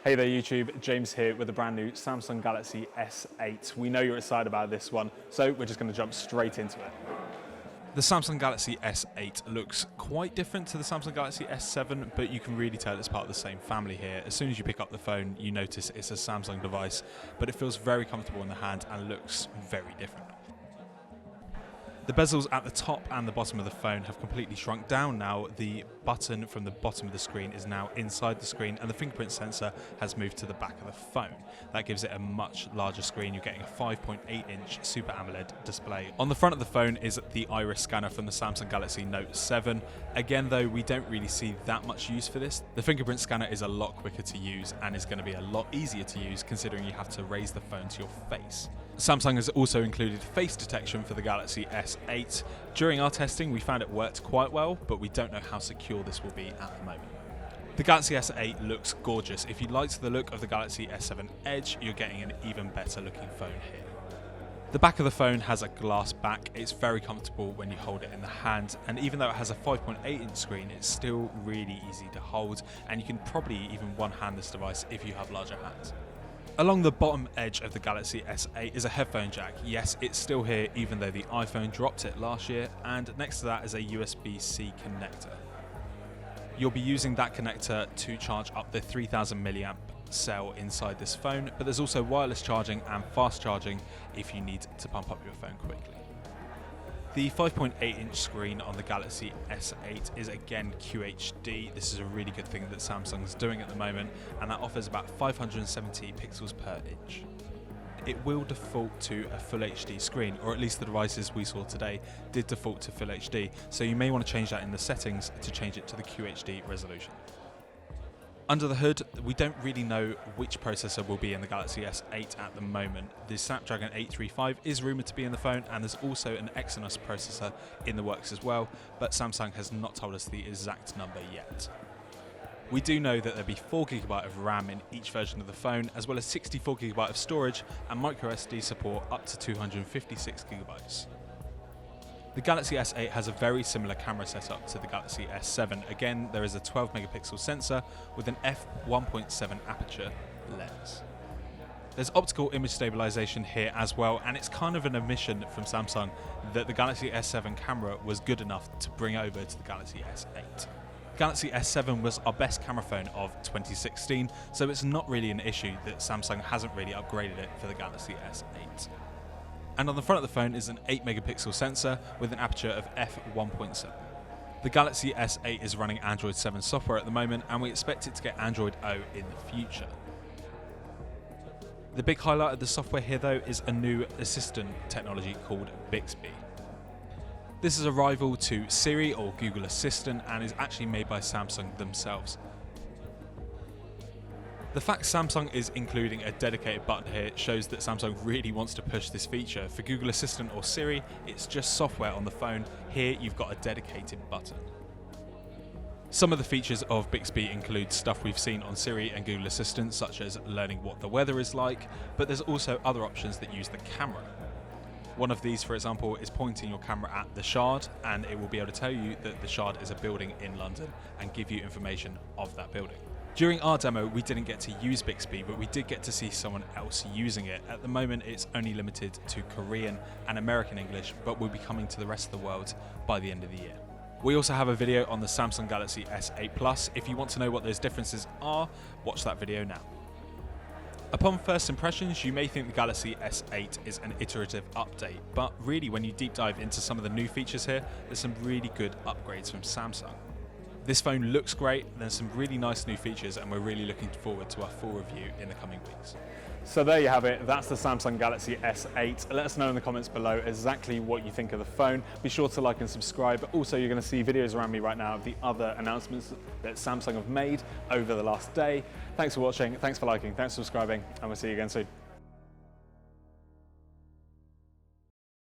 Hey there YouTube, James here with a brand new Samsung Galaxy S8. We know you're excited about this one, so we're just going to jump straight into it. The Samsung Galaxy S8 looks quite different to the Samsung Galaxy S7, but you can really tell it's part of the same family here. As soon as you pick up the phone, you notice it's a Samsung device, but it feels very comfortable in the hand and looks very different. The bezels at the top and the bottom of the phone have completely shrunk down now. The button from the bottom of the screen is now inside the screen, and the fingerprint sensor has moved to the back of the phone. That gives it a much larger screen. You're getting a 5.8-inch Super AMOLED display. On the front of the phone is the iris scanner from the Samsung Galaxy Note 7. Again though, we don't really see that much use for this. The fingerprint scanner is a lot quicker to use and is going to be a lot easier to use considering you have to raise the phone to your face. Samsung has also included face detection for the Galaxy S8. During our testing, we found it worked quite well, but we don't know how secure this will be at the moment. The Galaxy S8 looks gorgeous. If you liked the look of the Galaxy S7 Edge, you're getting an even better looking phone here. The back of the phone has a glass back. It's very comfortable when you hold it in the hand, and even though it has a 5.8-inch screen, it's still really easy to hold, and you can probably even one-hand this device if you have larger hands. Along the bottom edge of the Galaxy S8 is a headphone jack. Yes, it's still here even though the iPhone dropped it last year, and next to that is a USB-C connector. You'll be using that connector to charge up the 3000 milliamp cell inside this phone, but there's also wireless charging and fast charging if you need to pump up your phone quickly. The 5.8-inch screen on the Galaxy S8 is again QHD. This is a really good thing that Samsung's doing at the moment, and that offers about 570 pixels per inch. It will default to a Full HD screen, or at least the devices we saw today did default to Full HD, so you may want to change that in the settings to change it to the QHD resolution. Under the hood, we don't really know which processor will be in the Galaxy S8 at the moment. The Snapdragon 835 is rumoured to be in the phone, and there's also an Exynos processor in the works as well, but Samsung has not told us the exact number yet. We do know that there'll be 4GB of RAM in each version of the phone, as well as 64GB of storage and microSD support up to 256GB. The Galaxy S8 has a very similar camera setup to the Galaxy S7. Again, there is a 12 megapixel sensor with an f1.7 aperture lens. There's optical image stabilization here as well, and it's kind of an admission from Samsung that the Galaxy S7 camera was good enough to bring over to the Galaxy S8. Galaxy S7 was our best camera phone of 2016, so it's not really an issue that Samsung hasn't really upgraded it for the Galaxy S8. And on the front of the phone is an 8 megapixel sensor with an aperture of f1.7. The Galaxy S8 is running Android 7 software at the moment, and we expect it to get Android O in the future. The big highlight of the software here though is a new assistant technology called Bixby. This is a rival to Siri or Google Assistant and is actually made by Samsung themselves. The fact Samsung is including a dedicated button here shows that Samsung really wants to push this feature. For Google Assistant or Siri, it's just software on the phone. Here you've got a dedicated button. Some of the features of Bixby include stuff we've seen on Siri and Google Assistant, such as learning what the weather is like, but there's also other options that use the camera. One of these, for example, is pointing your camera at the Shard, and it will be able to tell you that the Shard is a building in London and give you information of that building. During our demo, we didn't get to use Bixby, but we did get to see someone else using it. At the moment, it's only limited to Korean and American English, but will be coming to the rest of the world by the end of the year. We also have a video on the Samsung Galaxy S8 Plus. If you want to know what those differences are, watch that video now. Upon first impressions, you may think the Galaxy S8 is an iterative update, but really when you deep dive into some of the new features here, there's some really good upgrades from Samsung. This phone looks great, there's some really nice new features, and we're really looking forward to our full review in the coming weeks. So there you have it, that's the Samsung Galaxy S8. Let us know in the comments below exactly what you think of the phone. Be sure to like and subscribe. Also, you're going to see videos around me right now of the other announcements that Samsung have made over the last day. Thanks for watching, thanks for liking, thanks for subscribing, and we'll see you again soon.